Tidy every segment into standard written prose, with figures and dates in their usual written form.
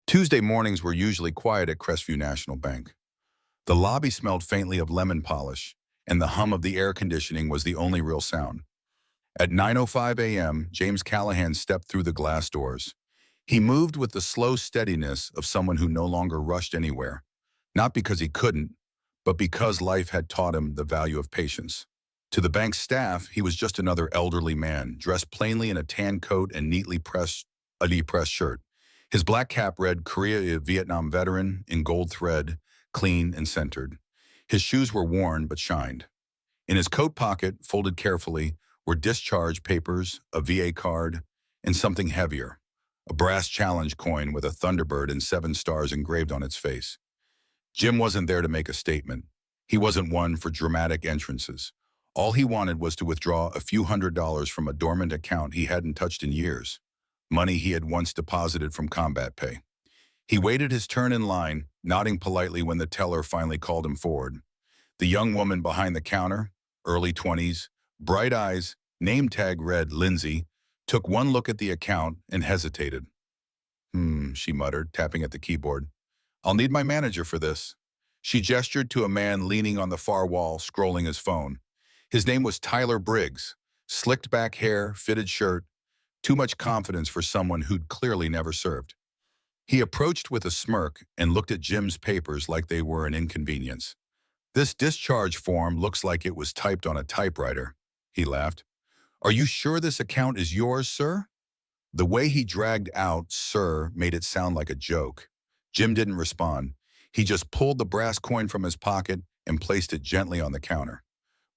Tuesday mornings were usually quiet at Crestview National Bank. The lobby smelled faintly of lemon polish, and the hum of the air conditioning was the only real sound. At 9:05 a.m., James Callahan stepped through the glass doors. He moved with the slow steadiness of someone who no longer rushed anywhere, not because he couldn't, but because life had taught him the value of patience. To the bank's staff, he was just another elderly man, dressed plainly in a tan coat and neatly pressed shirt. His black cap read Korea Vietnam veteran in gold thread, clean and centered. His shoes were worn but shined. In his coat pocket, folded carefully, were discharge papers, a VA card, and something heavier, a brass challenge coin with a Thunderbird and 7 stars engraved on its face. Jim wasn't there to make a statement. He wasn't one for dramatic entrances. All he wanted was to withdraw a few $100s from a dormant account he hadn't touched in years, money he had once deposited from combat pay. He waited his turn in line, nodding politely when the teller finally called him forward. The young woman behind the counter, early 20s, bright eyes, name tag read Lindsay, took one look at the account and hesitated. She muttered, tapping at the keyboard. I'll need my manager for this. She gestured to a man leaning on the far wall, scrolling his phone. His name was Tyler Briggs. Slicked back hair, fitted shirt, too much confidence for someone who'd clearly never served. He approached with a smirk and looked at Jim's papers like they were an inconvenience. This discharge form looks like it was typed on a typewriter, he laughed. Are you sure this account is yours, sir? The way he dragged out "sir" made it sound like a joke. Jim didn't respond. He just pulled the brass coin from his pocket and placed it gently on the counter.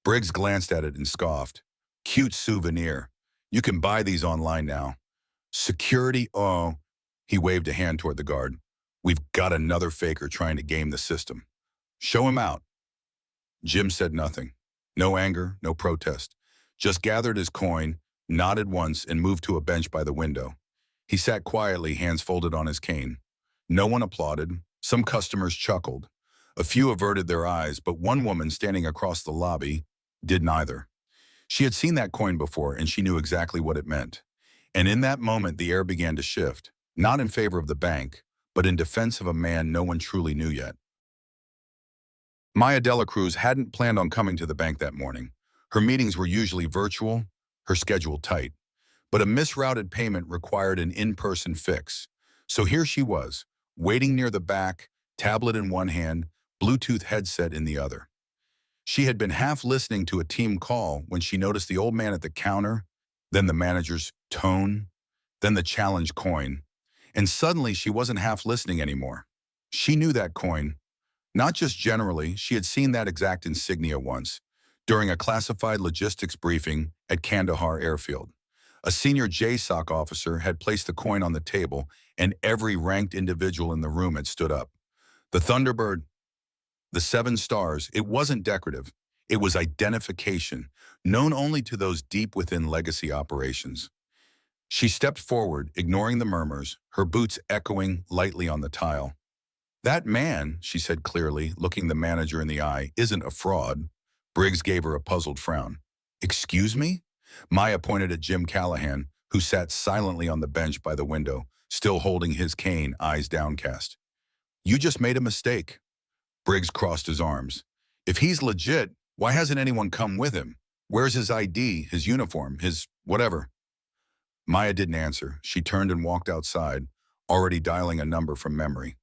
Briggs glanced at it and scoffed. Cute souvenir. You can buy these online now. Security, oh. He waved a hand toward the guard. We've got another faker trying to game the system. Show him out. Jim said nothing. No anger, no protest. Just gathered his coin, nodded once, and moved to a bench by the window. He sat quietly, hands folded on his cane. No one applauded. Some customers chuckled. A few averted their eyes, but one woman standing across the lobby did neither. She had seen that coin before, and she knew exactly what it meant. And in that moment, the air began to shift, not in favor of the bank, but in defense of a man no one truly knew yet. Maya Dela Cruz hadn't planned on coming to the bank that morning. Her meetings were usually virtual, her schedule tight. But a misrouted payment required an in-person fix. So here she was, waiting near the back, tablet in one hand, Bluetooth headset in the other. She had been half listening to a team call when she noticed the old man at the counter, then the manager's tone, then the challenge coin. And suddenly she wasn't half listening anymore. She knew that coin. Not just generally, she had seen that exact insignia once, during a classified logistics briefing at Kandahar Airfield. A senior JSOC officer had placed the coin on the table, and every ranked individual in the room had stood up. The Thunderbird, the 7 stars, it wasn't decorative. It was identification, known only to those deep within legacy operations. She stepped forward, ignoring the murmurs, her boots echoing lightly on the tile. That man, she said clearly, looking the manager in the eye, isn't a fraud. Briggs gave her a puzzled frown. Excuse me? Maya pointed at Jim Callahan, who sat silently on the bench by the window, still holding his cane, eyes downcast. You just made a mistake. Briggs crossed his arms. If he's legit, why hasn't anyone come with him? Where's his ID, his uniform, his whatever? Maya didn't answer. She turned and walked outside, already dialing a number from memory.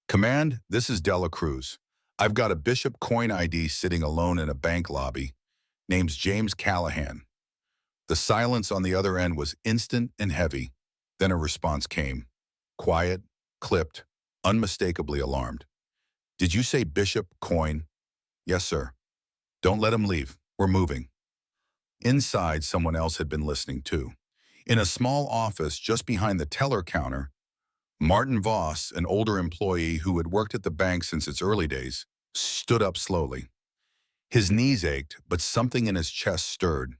Command, this is Dela Cruz. I've got a Bishop coin ID sitting alone in a bank lobby. Name's James Callahan. The silence on the other end was instant and heavy. Then a response came. Quiet, clipped, unmistakably alarmed. Did you say Bishop coin? Yes, sir. Don't let him leave. We're moving. Inside, someone else had been listening too. In a small office just behind the teller counter, Martin Voss, an older employee who had worked at the bank since its early days, stood up slowly. His knees ached, but something in his chest stirred.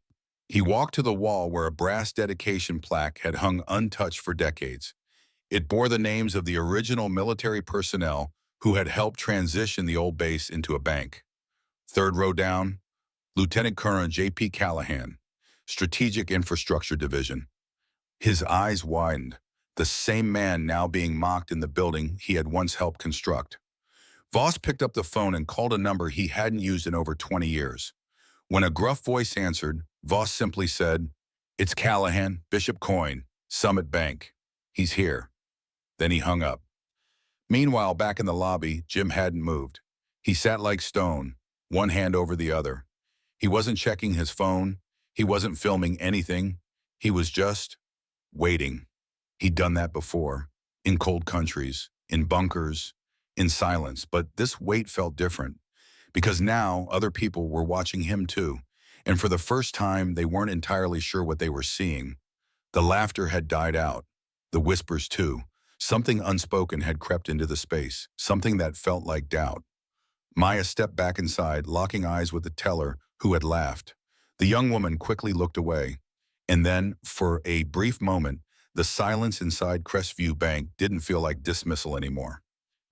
He walked to the wall where a brass dedication plaque had hung untouched for decades. It bore the names of the original military personnel who had helped transition the old base into a bank. Third row down, Lieutenant Colonel J.P. Callahan, Strategic Infrastructure Division. His eyes widened. the same man now being mocked in the building he had once helped construct. Voss picked up the phone and called a number he hadn't used in over 20 years. When a gruff voice answered, Voss simply said, "It's Callahan, Bishop Coyne, Summit Bank. He's here." Then he hung up. Meanwhile, back in the lobby, Jim hadn't moved. He sat like stone, one hand over the other. He wasn't checking his phone. He wasn't filming anything. He was just waiting. He'd done that before, in cold countries, in bunkers, in silence. But this wait felt different, because now other people were watching him too. And for the first time, they weren't entirely sure what they were seeing. The laughter had died out. The whispers too. Something unspoken had crept into the space, something that felt like doubt. Maya stepped back inside, locking eyes with the teller who had laughed. The young woman quickly looked away. And then, for a brief moment, the silence inside Crestview Bank didn't feel like dismissal anymore.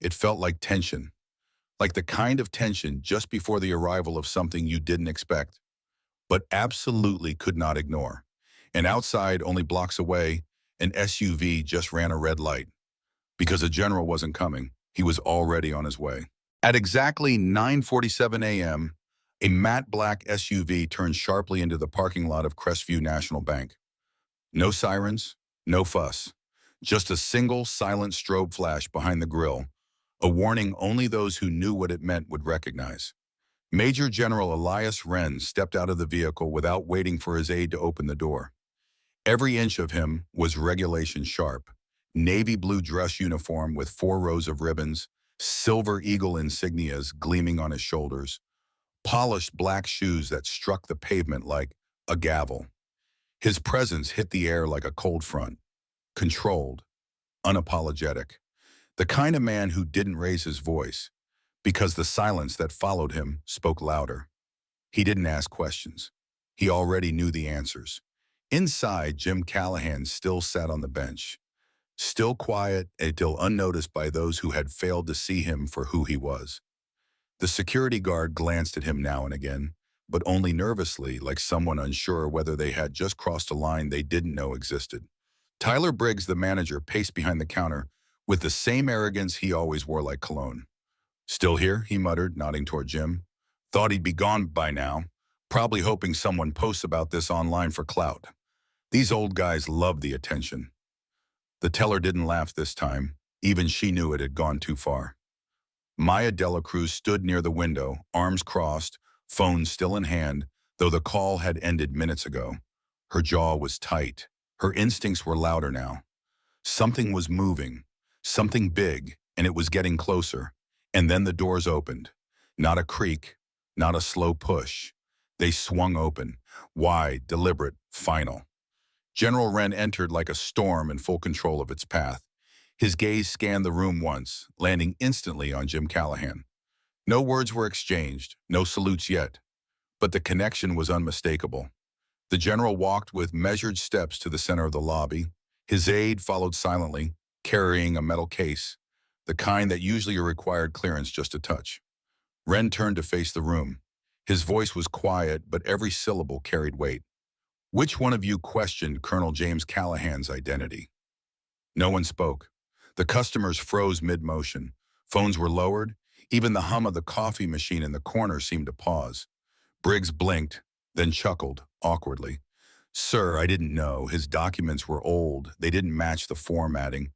It felt like tension. Like the kind of tension just before the arrival of something you didn't expect, but absolutely could not ignore. And outside, only blocks away, an SUV just ran a red light. Because a general wasn't coming, he was already on his way. At exactly 9:47 a.m., a matte black SUV turned sharply into the parking lot of Crestview National Bank. No sirens, no fuss. Just a single silent strobe flash behind the grille, a warning only those who knew what it meant would recognize. Major General Elias Wren stepped out of the vehicle without waiting for his aide to open the door. Every inch of him was regulation sharp. Navy blue dress uniform with 4 rows of ribbons, silver eagle insignias gleaming on his shoulders, polished black shoes that struck the pavement like a gavel. His presence hit the air like a cold front, controlled, unapologetic. The kind of man who didn't raise his voice, because the silence that followed him spoke louder. He didn't ask questions. He already knew the answers. Inside, Jim Callahan still sat on the bench, still quiet until unnoticed by those who had failed to see him for who he was. The security guard glanced at him now and again, but only nervously, like someone unsure whether they had just crossed a line they didn't know existed. Tyler Briggs, the manager, paced behind the counter with the same arrogance he always wore like cologne. "Still here?" he muttered, nodding toward Jim. "Thought he'd be gone by now, probably hoping someone posts about this online for clout. These old guys love the attention." The teller didn't laugh this time. Even she knew it had gone too far. Maya Dela Cruz stood near the window, arms crossed, phone still in hand, though the call had ended minutes ago. Her jaw was tight. Her instincts were louder now. Something was moving, something big, and it was getting closer. And then the doors opened. Not a creak, not a slow push. They swung open, wide, deliberate, final. General Wren entered like a storm in full control of its path. His gaze scanned the room once, landing instantly on Jim Callahan. No words were exchanged, no salutes yet, but the connection was unmistakable. The general walked with measured steps to the center of the lobby. His aide followed silently, carrying a metal case, the kind that usually required clearance just a touch. Wren turned to face the room. His voice was quiet, but every syllable carried weight. "Which one of you questioned Colonel James Callahan's identity?" No one spoke. The customers froze mid-motion. Phones were lowered. Even the hum of the coffee machine in the corner seemed to pause. Briggs blinked, then chuckled, awkwardly. "Sir, I didn't know. His documents were old. They didn't match the formatting."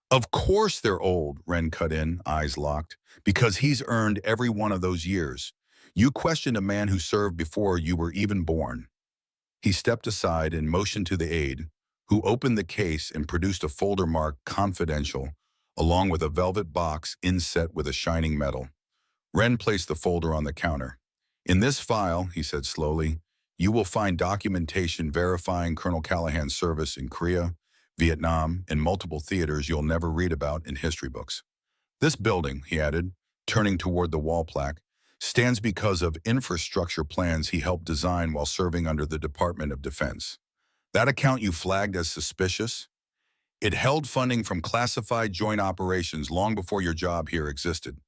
"Of course they're old," Wren cut in, eyes locked, "because he's earned every one of those years. You questioned a man who served before you were even born." He stepped aside and motioned to the aide, who opened the case and produced a folder marked "Confidential," along with a velvet box inset with a shining metal. Wren placed the folder on the counter. "In this file," he said slowly, "you will find documentation verifying Colonel Callahan's service in Korea, Vietnam, and multiple theaters you'll never read about in history books. This building," he added, turning toward the wall plaque, "stands because of infrastructure plans he helped design while serving under the Department of Defense. That account you flagged as suspicious? It held funding from classified joint operations long before your job here existed."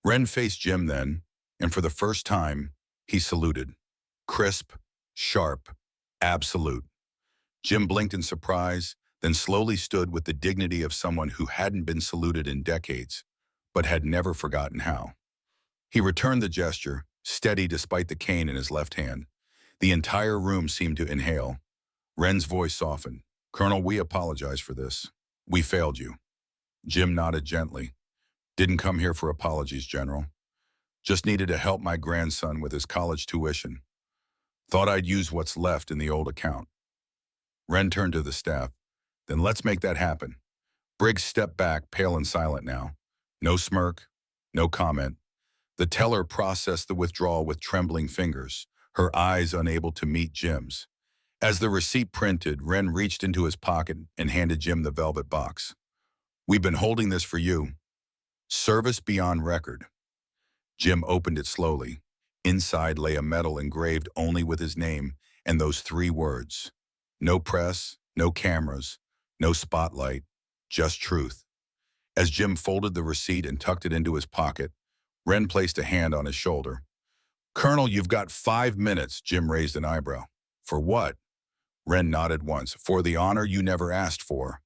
Wren faced Jim then, and for the first time, he saluted. Crisp, sharp, absolute. Jim blinked in surprise, then slowly stood with the dignity of someone who hadn't been saluted in decades, but had never forgotten how. He returned the gesture, steady despite the cane in his left hand. The entire room seemed to inhale. Wren's voice softened. "Colonel, we apologize for this. We failed you." Jim nodded gently. "Didn't come here for apologies, General. Just needed to help my grandson with his college tuition. Thought I'd use what's left in the old account." Wren turned to the staff. "Then let's make that happen." Briggs stepped back, pale and silent now. No smirk, no comment. The teller processed the withdrawal with trembling fingers, her eyes unable to meet Jim's. As the receipt printed, Wren reached into his pocket and handed Jim the velvet box. "We've been holding this for you. Service beyond record." Jim opened it slowly. Inside lay a medal engraved only with his name and those three words. No press, no cameras, no spotlight, just truth. As Jim folded the receipt and tucked it into his pocket, Wren placed a hand on his shoulder. "Colonel, you've got 5 minutes," Jim raised an eyebrow. "For what?" Wren nodded once. "For the honor you never asked for."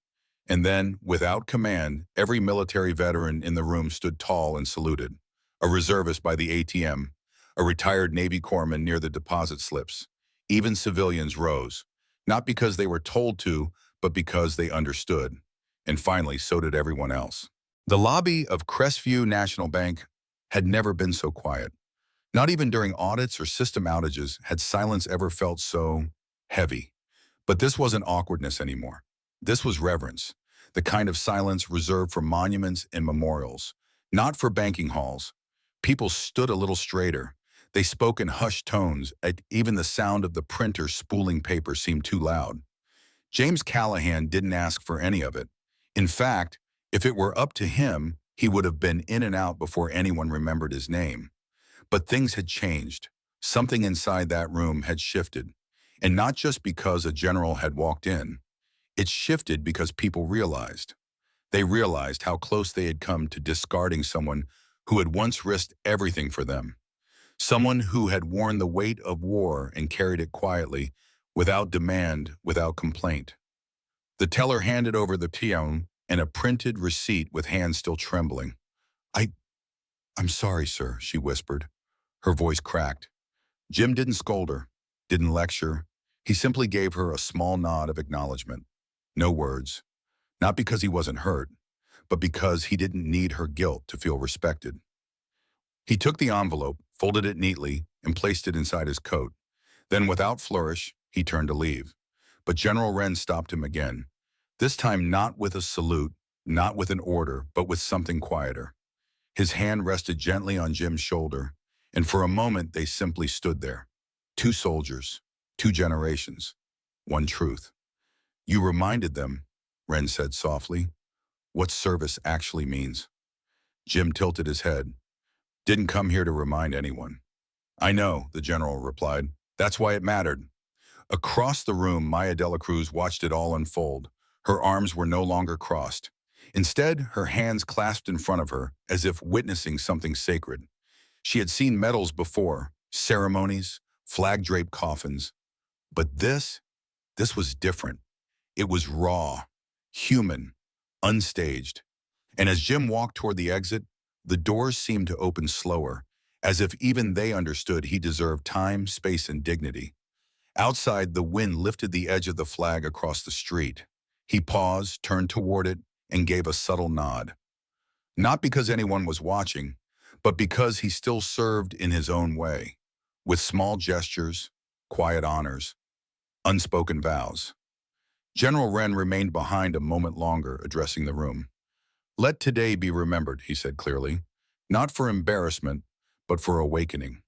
And then, without command, every military veteran in the room stood tall and saluted. A reservist by the ATM, a retired Navy corpsman near the deposit slips. Even civilians rose, not because they were told to, but because they understood. And finally, so did everyone else. The lobby of Crestview National Bank had never been so quiet. Not even during audits or system outages had silence ever felt so heavy. But this wasn't awkwardness anymore. This was reverence, the kind of silence reserved for monuments and memorials, not for banking halls. People stood a little straighter. They spoke in hushed tones, even the sound of the printer spooling paper seemed too loud. James Callahan didn't ask for any of it. In fact, if it were up to him, he would have been in and out before anyone remembered his name. But things had changed. Something inside that room had shifted. And not just because a general had walked in. It shifted because people realized. They realized how close they had come to discarding someone who had once risked everything for them. Someone who had worn the weight of war and carried it quietly, without demand, without complaint. The teller handed over the peon and a printed receipt with hands still trembling. I'm sorry, sir," she whispered. Her voice cracked. Jim didn't scold her, didn't lecture. He simply gave her a small nod of acknowledgement. No words. Not because he wasn't hurt, but because he didn't need her guilt to feel respected. He took the envelope, folded it neatly, and placed it inside his coat. Then, without flourish, he turned to leave. But General Wren stopped him again. This time not with a salute, not with an order, but with something quieter. His hand rested gently on Jim's shoulder, and for a moment they simply stood there. Two soldiers, two generations, one truth. "You reminded them," Wren said softly, "what service actually means." Jim tilted his head. "Didn't come here to remind anyone." "I know," the general replied. "That's why it mattered." Across the room, Maya Dela Cruz watched it all unfold. Her arms were no longer crossed. Instead, her hands clasped in front of her, as if witnessing something sacred. She had seen medals before, ceremonies, flag-draped coffins. But this was different. It was raw, human, unstaged. And as Jim walked toward the exit, the doors seemed to open slower, as if even they understood he deserved time, space, and dignity. Outside, the wind lifted the edge of the flag across the street. He paused, turned toward it, and gave a subtle nod. Not because anyone was watching, but because he still served in his own way, with small gestures, quiet honors, unspoken vows. General Wren remained behind a moment longer, addressing the room. "Let today be remembered," he said clearly, "not for embarrassment, but for awakening.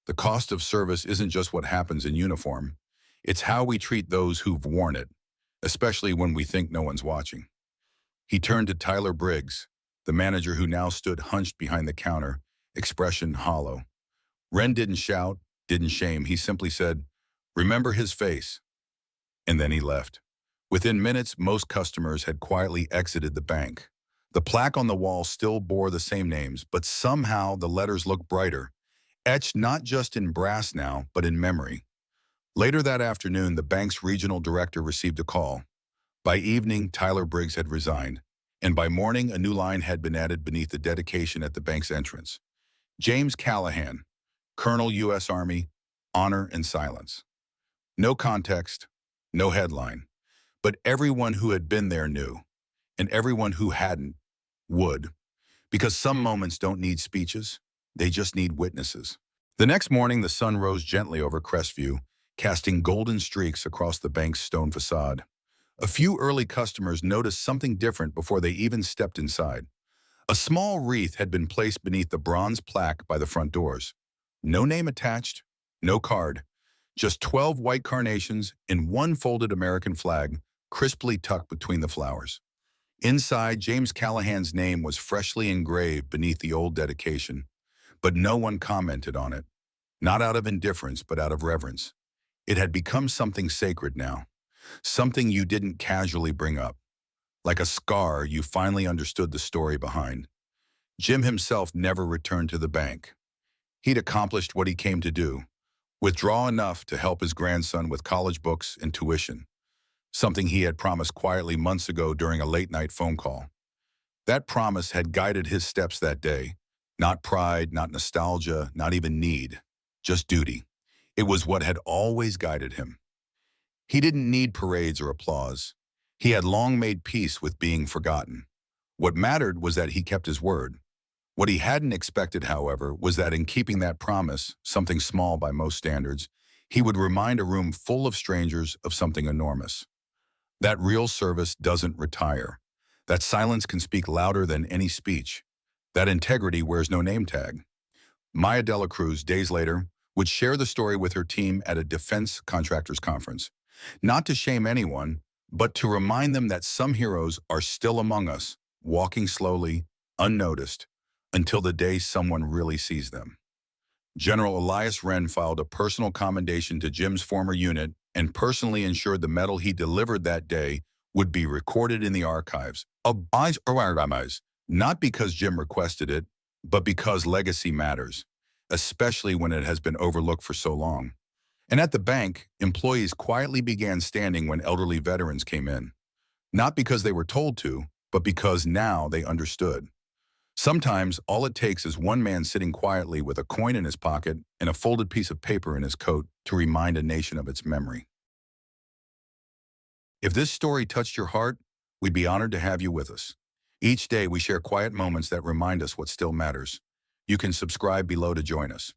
The cost of service isn't just what happens in uniform. It's how we treat those who've worn it, especially when we think no one's watching." He turned to Tyler Briggs, the manager who now stood hunched behind the counter, expression hollow. Wren didn't shout, didn't shame. He simply said, "Remember his face." And then he left. Within minutes, most customers had quietly exited the bank. The plaque on the wall still bore the same names, but somehow the letters looked brighter, etched not just in brass now, but in memory. Later that afternoon, the bank's regional director received a call. By evening, Tyler Briggs had resigned, and by morning, a new line had been added beneath the dedication at the bank's entrance. James Callahan, Colonel, U.S. Army, honor and silence. No context, no headline, but everyone who had been there knew, and everyone who hadn't would, because some moments don't need speeches, they just need witnesses. The next morning, the sun rose gently over Crestview, casting golden streaks across the bank's stone facade. A few early customers noticed something different before they even stepped inside. A small wreath had been placed beneath the bronze plaque by the front doors. No name attached, no card, just 12 white carnations and one folded American flag, crisply tucked between the flowers. Inside, James Callahan's name was freshly engraved beneath the old dedication, but no one commented on it. Not out of indifference, but out of reverence. It had become something sacred now, something you didn't casually bring up. Like a scar, you finally understood the story behind. Jim himself never returned to the bank. He'd accomplished what he came to do, withdraw enough to help his grandson with college books and tuition, something he had promised quietly months ago during a late-night phone call. That promise had guided his steps that day. Not pride, not nostalgia, not even need, just duty. It was what had always guided him. He didn't need parades or applause. He had long made peace with being forgotten. What mattered was that he kept his word. What he hadn't expected, however, was that in keeping that promise, something small by most standards, he would remind a room full of strangers of something enormous. That real service doesn't retire. That silence can speak louder than any speech. That integrity wears no name tag. Maya Dela Cruz, days later, would share the story with her team at a defense contractors conference. Not to shame anyone, but to remind them that some heroes are still among us, walking slowly, unnoticed, until the day someone really sees them. General Elias Wren filed a personal commendation to Jim's former unit and personally ensured the medal he delivered that day would be recorded in the archives. Not because Jim requested it, but because legacy matters, especially when it has been overlooked for so long. And at the bank, employees quietly began standing when elderly veterans came in. Not because they were told to, but because now they understood. Sometimes all it takes is one man sitting quietly with a coin in his pocket and a folded piece of paper in his coat to remind a nation of its memory. If this story touched your heart, we'd be honored to have you with us. Each day we share quiet moments that remind us what still matters. You can subscribe below to join us.